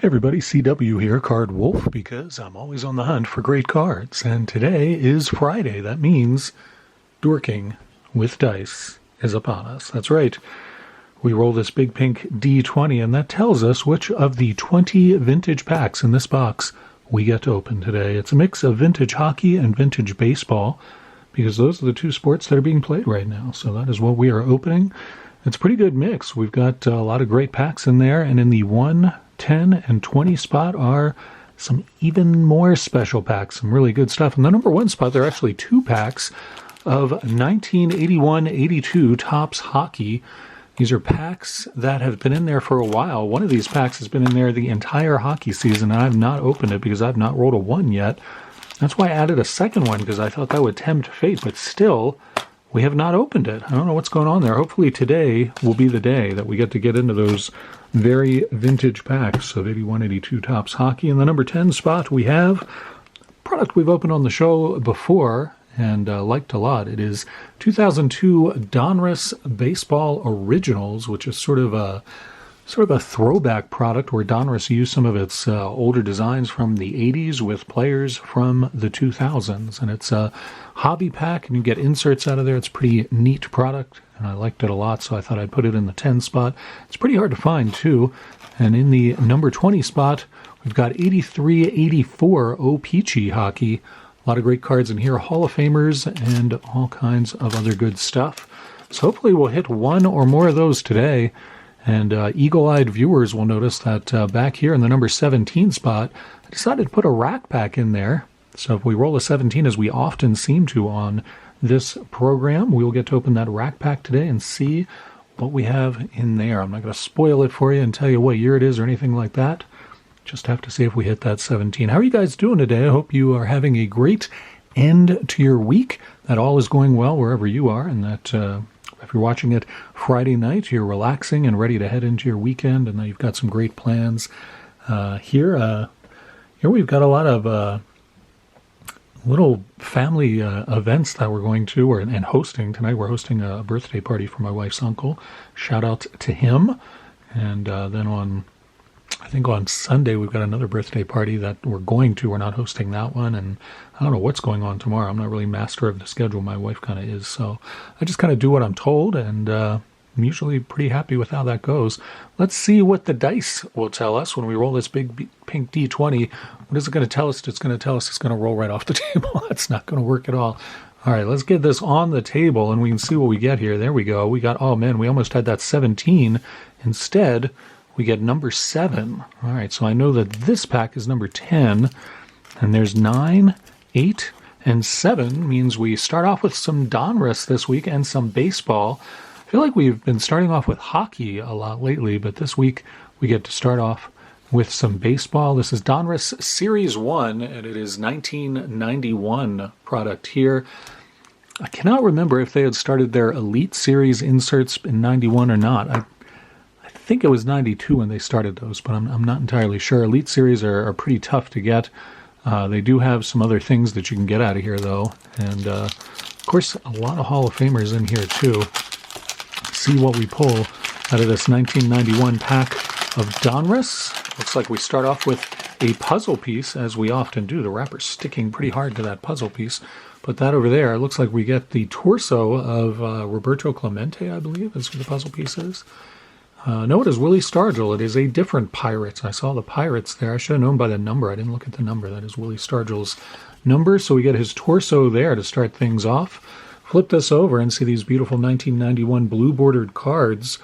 Everybody, CW here, Card Wolf, because I'm always on the hunt for great cards. And today is Friday. That means Dorking with dice is upon us. That's right. We roll this big pink D20, and that tells us which of the 20 vintage packs in this box we get to open today. It's a mix of vintage hockey and vintage baseball, because those are the two sports that are being played right now. So that is what we are opening. It's a pretty good mix. We've got a lot of great packs in there, and in the 1, 10, and 20 spot are some even more special packs, some really good stuff. In the number 1 spot, there are actually 2 packs of 1981-82 Topps Hockey. These are packs that have been in there for a while. One of these packs has been in there the entire hockey season, and I've not opened it because I've not rolled a 1 yet. That's why I added a second one, because I thought that would tempt fate, but still, we have not opened it. I don't know what's going on there. Hopefully today will be the day that we get into those very vintage packs of 81-82 Topps Hockey. In the number 10 spot, we have a product we've opened on the show before and liked a lot. It is 2002 Donruss Baseball Originals, which is sort of a throwback product where Donruss used some of its older designs from the 80s with players from the 2000s. And it's a hobby pack, and you get inserts out of there. It's a pretty neat product, and I liked it a lot, so I thought I'd put it in the 10 spot. It's pretty hard to find, too. And in the number 20 spot, we've got 83-84 O-Peachy Hockey. A lot of great cards in here, Hall of Famers, and all kinds of other good stuff. So hopefully we'll hit one or more of those today. And eagle-eyed viewers will notice that back here in the number 17 spot, I decided to put a rack pack in there. So if we roll a 17, as we often seem to on this program, we will get to open that rack pack today and see what we have in there. I'm not going to spoil it for you and tell you what year it is or anything like that. Just have to see if we hit that 17. How are you guys doing today? I hope you are having a great end to your week, that all is going well wherever you are, and that if you're watching it Friday night, you're relaxing and ready to head into your weekend, and that you've got some great plans. Here we've got a lot of little family events that we're going to and hosting tonight. We're hosting a birthday party for my wife's uncle. Shout out to him. And then on Sunday, we've got another birthday party that we're going to. We're not hosting that one, and I don't know what's going on tomorrow. I'm not really master of the schedule. My wife kind of is, so I just kind of do what I'm told, and I'm usually pretty happy with how that goes. Let's see what the dice will tell us when we roll this big pink D20. What is it going to tell us? It's going to tell us it's going to roll right off the table. That's not going to work at all. All right, let's get this on the table, and we can see what we get here. There we go. We got, oh man, we almost had that 17. Instead, we get number 7. All right, so I know that this pack is number 10, and there's 9, 8, and 7, means we start off with some Donruss this week and some baseball. I feel like we've been starting off with hockey a lot lately, but this week we get to start off with some baseball. This is Donruss Series 1, and it is 1991 product here. I cannot remember if they had started their Elite Series inserts in 91 or not. I think it was 92 when they started those, but I'm not entirely sure. Elite Series are pretty tough to get. They do have some other things that you can get out of here, though. And, of course, a lot of Hall of Famers in here, too. See what we pull out of this 1991 pack of Donruss. Looks like we start off with a puzzle piece, as we often do. The wrapper's sticking pretty hard to that puzzle piece. Put that over there. It looks like we get the torso of Roberto Clemente, I believe, is who the puzzle piece is. No, it is Willie Stargell. It is a different Pirates. I saw the Pirates there. I should have known by the number. I didn't look at the number. That is Willie Stargell's number. So we get his torso there to start things off. Flip this over and see these beautiful 1991 blue-bordered cards.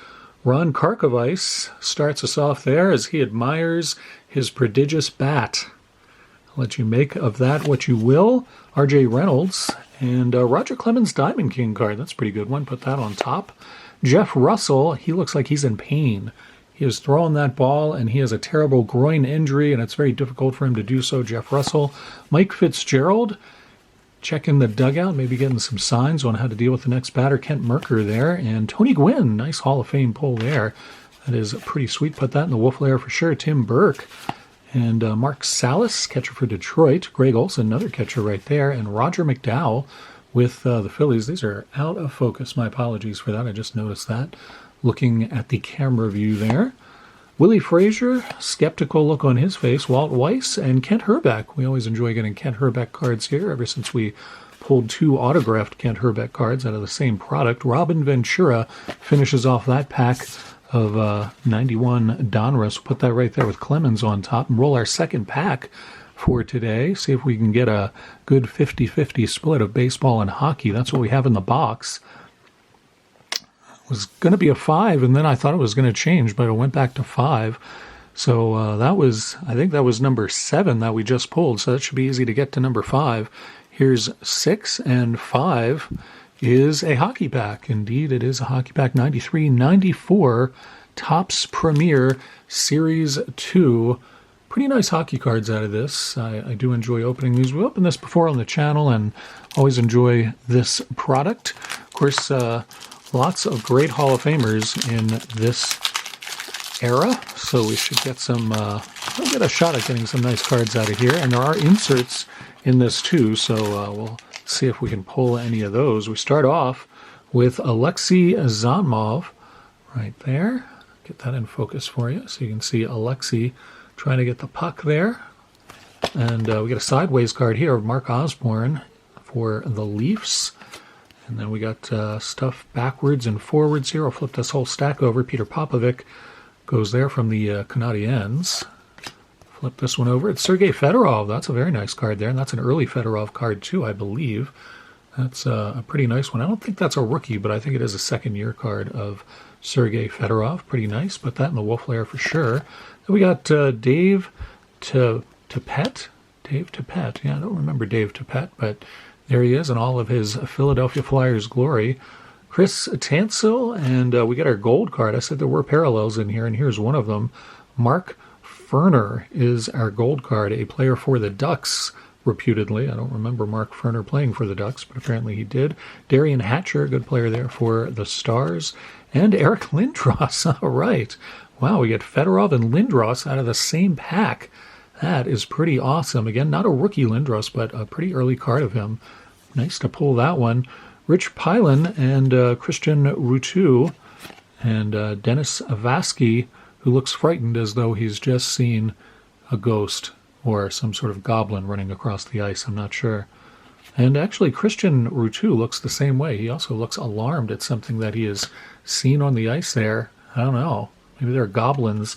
Ron Karkovice starts us off there as he admires his prodigious bat. I'll let you make of that what you will. R.J. Reynolds and Roger Clemens Diamond King card. That's a pretty good one. Put that on top. Jeff Russell, he looks like he's in pain. He is throwing that ball, and he has a terrible groin injury, and it's very difficult for him to do so, Jeff Russell. Mike Fitzgerald, checking the dugout, maybe getting some signs on how to deal with the next batter. Kent Merker there, and Tony Gwynn, nice Hall of Fame pull there. That is pretty sweet. Put that in the wolf layer for sure. Tim Burke and Mark Salas, catcher for Detroit. Greg Olson, another catcher right there, and Roger McDowell with the Phillies. These are out of focus. My apologies for that. I just noticed that looking at the camera view there. Willie Frazier, skeptical look on his face. Walt Weiss and Kent Herbeck. We always enjoy getting Kent Herbeck cards here ever since we pulled 2 autographed Kent Herbeck cards out of the same product. Robin Ventura finishes off that pack of 91 Donruss. Put that right there with Clemens on top and roll our second pack for today. See if we can get a good 50-50 split of baseball and hockey. That's what we have in the box. It was going to be a 5, and then I thought it was going to change, but it went back to 5. So I think that was number 7 that we just pulled, so that should be easy to get to number 5. Here's 6, and 5 is a hockey pack. Indeed, it is a hockey pack. 93-94 Topps Premier Series 2. Pretty nice hockey cards out of this. I do enjoy opening these. We opened this before on the channel and always enjoy this product. Of course, lots of great Hall of Famers in this era, so we should get we'll get a shot at getting some nice cards out of here. And there are inserts in this too, so we'll see if we can pull any of those. We start off with Alexei Zanmov right there. Get that in focus for you so you can see Alexei trying to get the puck there. And we get a sideways card here of Mark Osborne for the Leafs. And then we got stuff backwards and forwards here. I'll flip this whole stack over. Peter Popovic goes there from the Canadiens. Flip this one over. It's Sergei Fedorov. That's a very nice card there. And that's an early Fedorov card too, I believe. That's a pretty nice one. I don't think that's a rookie, but I think it is a second-year card of Sergei Fedorov. Pretty nice. Put that in the Wolf layer for sure. Then we got Dave Tippett. Dave Tippett. Yeah, I don't remember Dave Tippett, but there he is in all of his Philadelphia Flyers glory. Chris Tansil, and we got our gold card. I said there were parallels in here, and here's one of them. Mark Ferner is our gold card, a player for the Ducks, reputedly. I don't remember Mark Ferner playing for the Ducks, but apparently he did. Darian Hatcher, a good player there for the Stars. And Eric Lindros. All right. Wow, we get Fedorov and Lindros out of the same pack. That is pretty awesome. Again, not a rookie Lindros, but a pretty early card of him. Nice to pull that one. Rich Pilon and Christian Rutu and Dennis Avasky, who looks frightened as though he's just seen a ghost or some sort of goblin running across the ice. I'm not sure. And actually, Christian Rutu looks the same way. He also looks alarmed at something that he has seen on the ice there. I don't know. Maybe there are goblins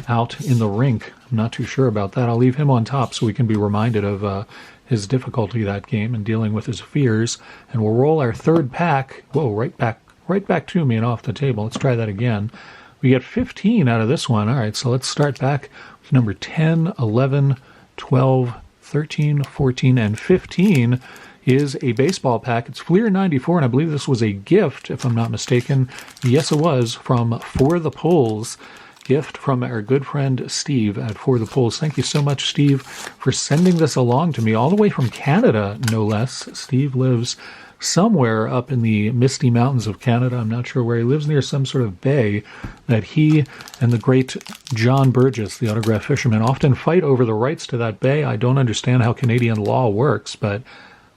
out in the rink. I'm not too sure about that. I'll leave him on top so we can be reminded of his difficulty that game and dealing with his fears. And we'll roll our third pack. Whoa, right back to me and off the table. Let's try that again. We get 15 out of this one. All right, so let's start back with number 10, 11, 12, 13, 14, and 15 is a baseball pack. It's Fleer 94, and I believe this was a gift, if I'm not mistaken. Yes, it was, from For the Pulls. Gift from our good friend Steve at For the Pulls. Thank you so much, Steve, for sending this along to me, all the way from Canada, no less. Steve lives somewhere up in the misty mountains of Canada. I'm not sure where he lives, near some sort of bay that he and the great John Burgess, the autograph fisherman, often fight over the rights to that bay. I don't understand how Canadian law works, but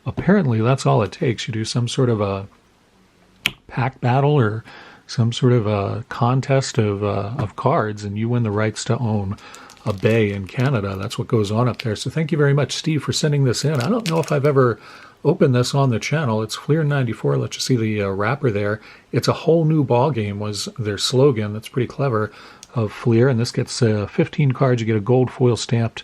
apparently that's all it takes. You do some sort of a pack battle or some sort of a contest of cards, and you win the rights to own a bay in Canada. That's what goes on up there. So thank you very much, Steve, for sending this in. I don't know if I've ever opened this on the channel. It's Fleer 94. Let's just see the wrapper there. It's a whole new ball game was their slogan. That's pretty clever of Fleer. And this gets 15 cards. You get a gold foil stamped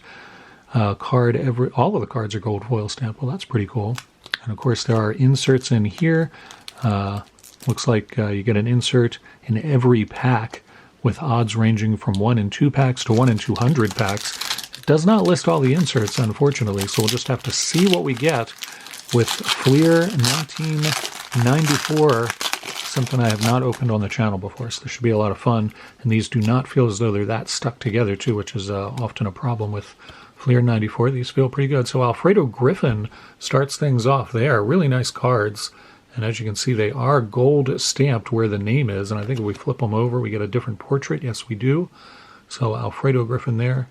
card. All of the cards are gold foil stamped. Well, that's pretty cool. And of course, there are inserts in here. Looks like you get an insert in every pack with odds ranging from 1 in 2 packs to 1 in 200 packs. It does not list all the inserts, unfortunately, so we'll just have to see what we get with Fleer 1994, something I have not opened on the channel before, so this should be a lot of fun. And these do not feel as though they're that stuck together, too, which is often a problem with Fleer 94. These feel pretty good. So Alfredo Griffin starts things off there. Really nice cards. And as you can see, they are gold stamped where the name is. And I think if we flip them over, we get a different portrait. Yes, we do. So Alfredo Griffin there.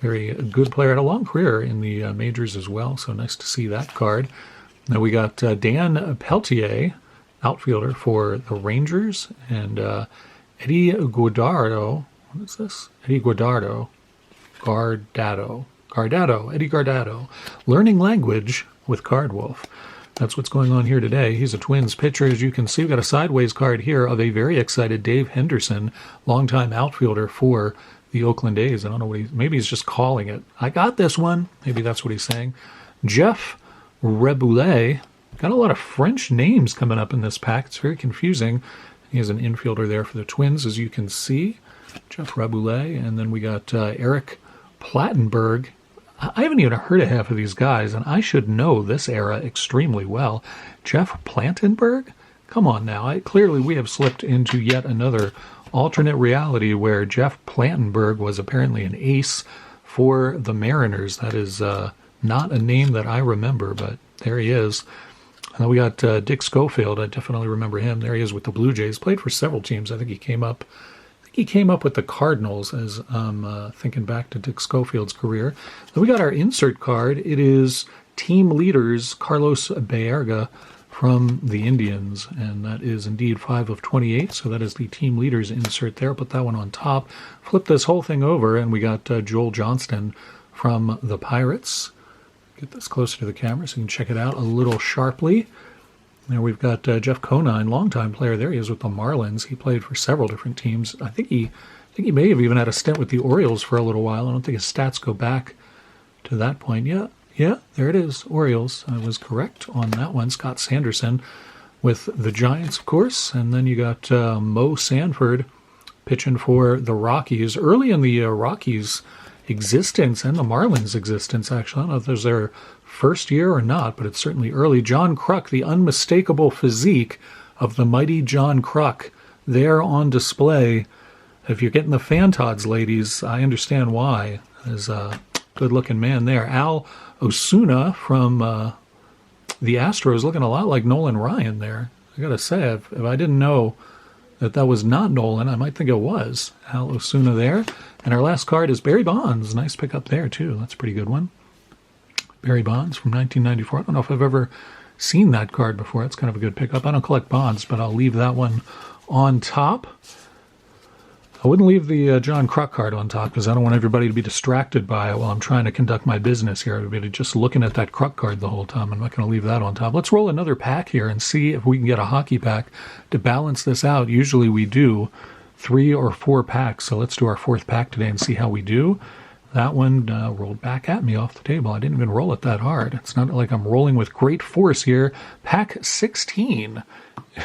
Very good player. Had a long career in the majors as well. So nice to see that card. Now we got Dan Peltier, outfielder for the Rangers. And Eddie Guardado. What is this? Eddie Guardado. Eddie Guardado. Learning language with Card Wolf. That's what's going on here today. He's a Twins pitcher. As you can see, we've got a sideways card here of a very excited Dave Henderson, longtime outfielder for the Oakland A's. I don't know maybe he's just calling it. I got this one. Maybe that's what he's saying. Jeff Reboulet. Got a lot of French names coming up in this pack. It's very confusing. He has an infielder there for the Twins, as you can see. Jeff Reboulet. And then we got Eric Plattenberg. I haven't even heard of half of these guys, and I should know this era extremely well. Jeff Plattenberg? Come on now. Clearly we have slipped into yet another alternate reality where Jeff Plattenberg was apparently an ace for the Mariners. That is not a name that I remember, but there he is. And then we got Dick Schofield. I definitely remember him. There he is with the Blue Jays. Played for several teams. I think he came up with the Cardinals, as I'm thinking back to Dick Schofield's career. Then we got our insert card. It is team leaders Carlos Baerga from the Indians, and that is indeed 5 of 28, so that is the team leaders insert there. Put that one on top. Flip this whole thing over, and we got Joel Johnston from the Pirates. Get this closer to the camera so you can check it out a little sharply. There we've got Jeff Conine, longtime player. There he is with the Marlins. He played for several different teams. I think he may have even had a stint with the Orioles for a little while. I don't think his stats go back to that point. Yeah, there it is, Orioles. I was correct on that one. Scott Sanderson with the Giants, of course. And then you got Mo Sanford pitching for the Rockies. Early in the Rockies' existence and the Marlins' existence, actually. I don't know if there's their first year or not, but it's certainly early. John Kruk, the unmistakable physique of the mighty John Kruk, there on display. If you're getting the Fantods, ladies, I understand why. There's a good-looking man there. Al Osuna from the Astros, looking a lot like Nolan Ryan there. I got to say, if I didn't know that was not Nolan, I might think it was. Al Osuna there. And our last card is Barry Bonds. Nice pickup there, too. That's a pretty good one. Barry Bonds from 1994. I don't know if I've ever seen that card before. It's kind of a good pickup. I don't collect bonds, but I'll leave that one on top. I wouldn't leave the John Kruk card on top because I don't want everybody to be distracted by it while I'm trying to conduct my business here. Everybody just looking at that Kruk card the whole time. I'm not going to leave that on top. Let's roll another pack here and see if we can get a hockey pack to balance this out. Usually we do 3 or 4 packs, so let's do our 4th pack today and see how we do. That one rolled back at me off the table. I didn't even roll it that hard. It's not like I'm rolling with great force here. Pack 16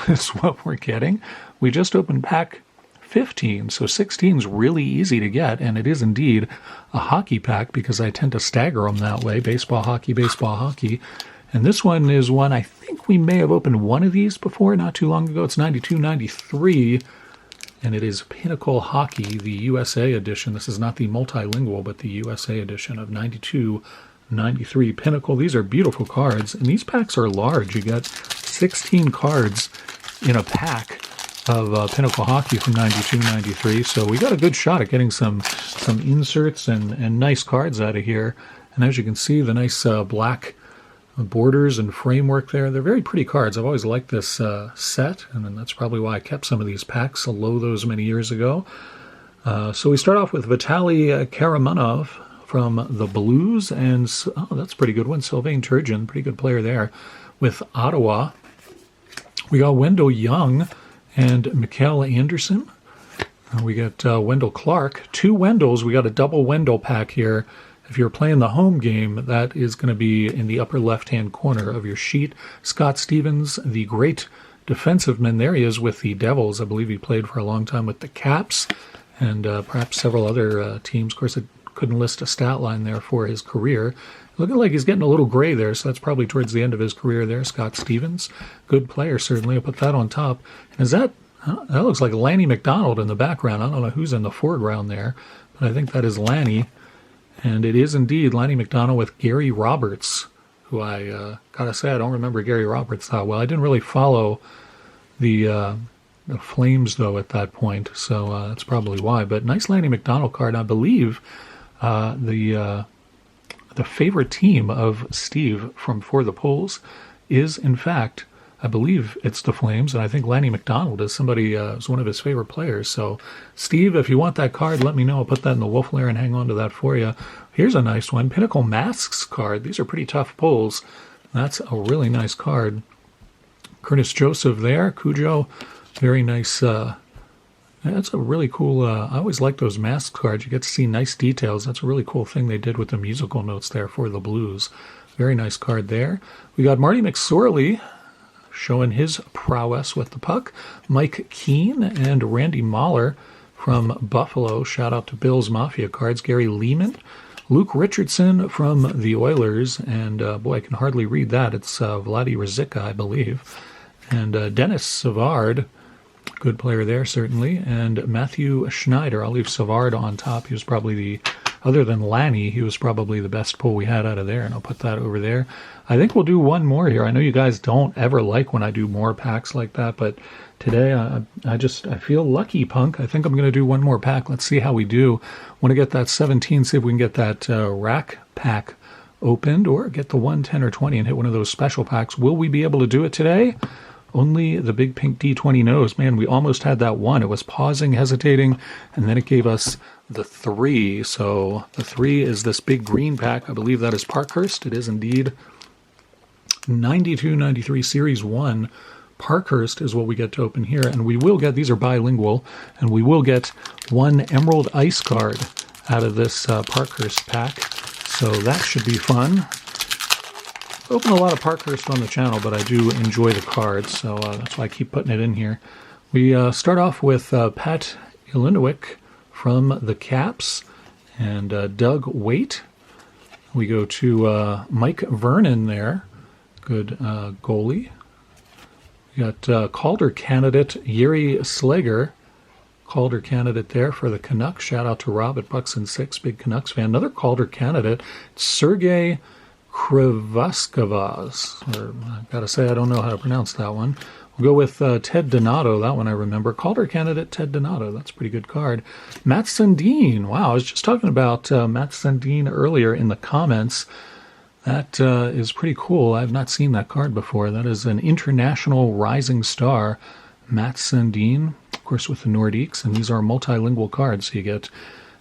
is what we're getting. We just opened pack 15, so 16 is really easy to get, and it is indeed a hockey pack because I tend to stagger them that way. Baseball, hockey. And this one is one, I think we may have opened one of these before, not too long ago. It's 92-93. And it is Pinnacle Hockey, the USA edition. This is not the multilingual, but the USA edition of 92-93 Pinnacle. These are beautiful cards, and these packs are large. You get 16 cards in a pack of Pinnacle Hockey from 92-93. So we got a good shot at getting some inserts and nice cards out of here. And as you can see, the nice black borders and framework there. They're very pretty cards. I've always liked this set, and that's probably why I kept some of these packs those many years ago. So we start off with Vitaly Karamanov from the Blues, and that's a pretty good one. Sylvain Turgeon, pretty good player there with Ottawa. We got Wendell Young and Mikael Anderson. We got Wendell Clark. 2 Wendells. We got a double Wendell pack here. If you're playing the home game, that is going to be in the upper left-hand corner of your sheet. Scott Stevens, the great defensive man, there he is with the Devils. I believe he played for a long time with the Caps and perhaps several other teams. Of course, I couldn't list a stat line there for his career. Looking like he's getting a little gray there, so that's probably towards the end of his career there. Scott Stevens, good player, certainly. I'll put that on top. And that looks like Lanny McDonald in the background. I don't know who's in the foreground there, but I think that is Lanny. And it is indeed Lanny McDonald with Gary Roberts, who I gotta say I don't remember Gary Roberts that well. I didn't really follow the Flames though at that point, so that's probably why. But nice Lanny McDonald card. I believe the favorite team of Steve from For the Polls is in fact I believe it's the Flames, and I think Lanny McDonald is somebody, is one of his favorite players. So, Steve, if you want that card, let me know. I'll put that in the Wolf Lair and hang on to that for you. Here's a nice one, Pinnacle Masks card. These are pretty tough pulls. That's a really nice card. Curtis Joseph there, Cujo, very nice. That's a really cool, I always like those mask cards. You get to see nice details. That's a really cool thing they did with the musical notes there for the Blues. Very nice card there. We got Marty McSorley showing his prowess with the puck. Mike Keane and Randy Mahler from Buffalo. Shout out to Bill's Mafia cards. Gary Lehman. Luke Richardson from the Oilers. And boy, I can hardly read that. It's Vladi Rizika, I believe. And Dennis Savard. Good player there, certainly. And Matthew Schneider. I'll leave Savard on top. He was probably other than Lanny, he was probably the best pull we had out of there. And I'll put that over there. I think we'll do one more here. I know you guys don't ever like when I do more packs like that, but today I feel lucky, Punk. I think I'm going to do one more pack. Let's see how we do. Want to get that 17, see if we can get that rack pack opened or get the 1, 10, or 20 and hit one of those special packs. Will we be able to do it today? Only the big pink D20 knows. Man, we almost had that one. It was pausing, hesitating, and then it gave us the 3. So the 3 is this big green pack. I believe that is Parkhurst. It is indeed 92-93 Series 1. Parkhurst is what we get to open here. And we will get, these are bilingual, and we will get one Emerald Ice card out of this Parkhurst pack. So that should be fun. Open a lot of Parkhurst on the channel, but I do enjoy the cards, so that's why I keep putting it in here. We start off with Pat Ilinowick from the Caps and Doug Waite. We go to Mike Vernon there, good goalie. We got Calder candidate Yuri Slager, Calder candidate there for the Canucks. Shout out to Rob at Bucks and Six, big Canucks fan. Another Calder candidate, Sergei Krivaskovas, or I've got to say I don't know how to pronounce that one. We'll go with Ted Donato, that one I remember. Calder candidate Ted Donato, that's a pretty good card. Matt Sundin, wow, I was just talking about Matt Sundin earlier in the comments. That is pretty cool. I've not seen that card before. That is an international rising star, Matt Sundin, of course with the Nordiques, and these are multilingual cards, so you get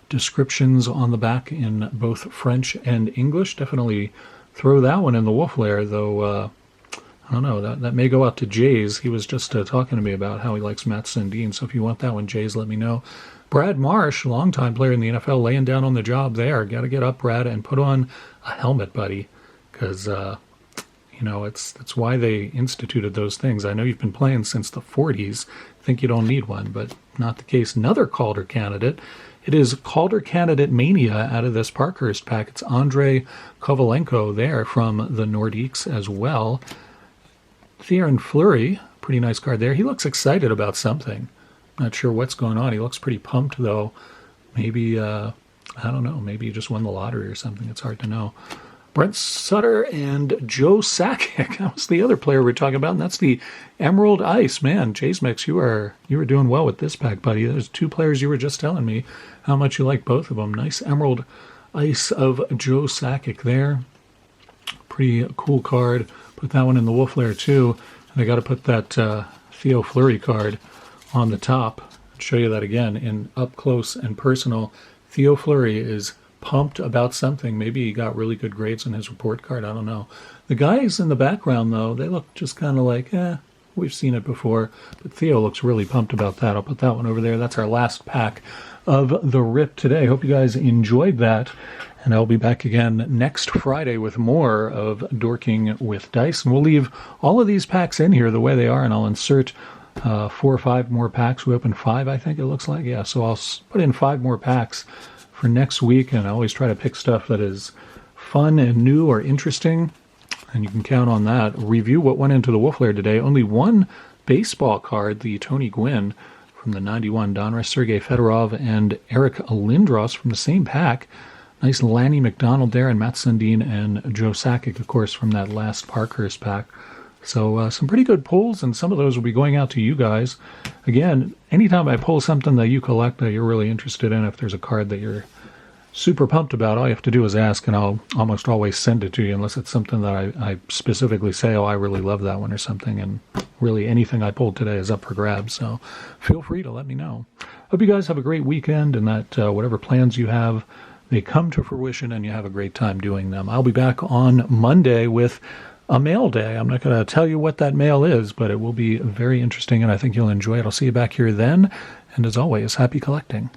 descriptions on the back in both French and English. Definitely throw that one in the Wolf Lair, though I don't know, that may go out to Jays. He was just talking to me about how he likes Matt Sundin, so if you want that one, Jays, let me know. Brad Marsh, longtime player in the NFL, laying down on the job there. Got to get up, Brad, and put on a helmet, buddy, because it's why they instituted those things. I know you've been playing since the 40s. Think you don't need one, but not the case. Another Calder candidate. It is Calder candidate mania out of this Parkhurst pack. It's Andrei Kovalenko there from the Nordiques as well. Theoren Fleury, pretty nice card there. He looks excited about something. Not sure what's going on. He looks pretty pumped, though. Maybe, I don't know, maybe he just won the lottery or something. It's hard to know. Brent Sutter and Joe Sakic. That was the other player we're talking about, and that's the Emerald Ice. Man, Jays Mix, you were doing well with this pack, buddy. There's 2 players you were just telling me how much you like both of them. Nice Emerald Ice of Joe Sakic there. Pretty cool card. Put that one in the Wolf Lair, too. And I got to put that Theo Fleury card on the top. I'll show you that again in up close and personal. Theo Fleury is pumped about something. Maybe he got really good grades on his report card. I don't know. The guys in the background, though, they look just kind of like, we've seen it before. But Theo looks really pumped about that. I'll put that one over there. That's our last pack of the Rip today. Hope you guys enjoyed that. And I'll be back again next Friday with more of Dorking with Dice. And we'll leave all of these packs in here the way they are, and I'll insert 4 or 5 more packs. We opened 5, I think it looks like. Yeah, so I'll put in 5 more packs for next week, and I always try to pick stuff that is fun and new or interesting, and you can count on that. Review what went into the Wolf Lair today. Only one baseball card, the Tony Gwynn from the 91 Donruss, Sergei Fedorov, and Eric Lindros from the same pack. Nice Lanny McDonald there, and Matt Sundin and Joe Sakic, of course, from that last Parkhurst pack. So some pretty good pulls, and some of those will be going out to you guys. Again, anytime I pull something that you collect that you're really interested in, if there's a card that you're super pumped about. All you have to do is ask, and I'll almost always send it to you, unless it's something that I specifically say, oh, I really love that one or something. And really, anything I pulled today is up for grabs. So feel free to let me know. Hope you guys have a great weekend, and that whatever plans you have, they come to fruition, and you have a great time doing them. I'll be back on Monday with a mail day. I'm not going to tell you what that mail is, but it will be very interesting, and I think you'll enjoy it. I'll see you back here then. And as always, happy collecting.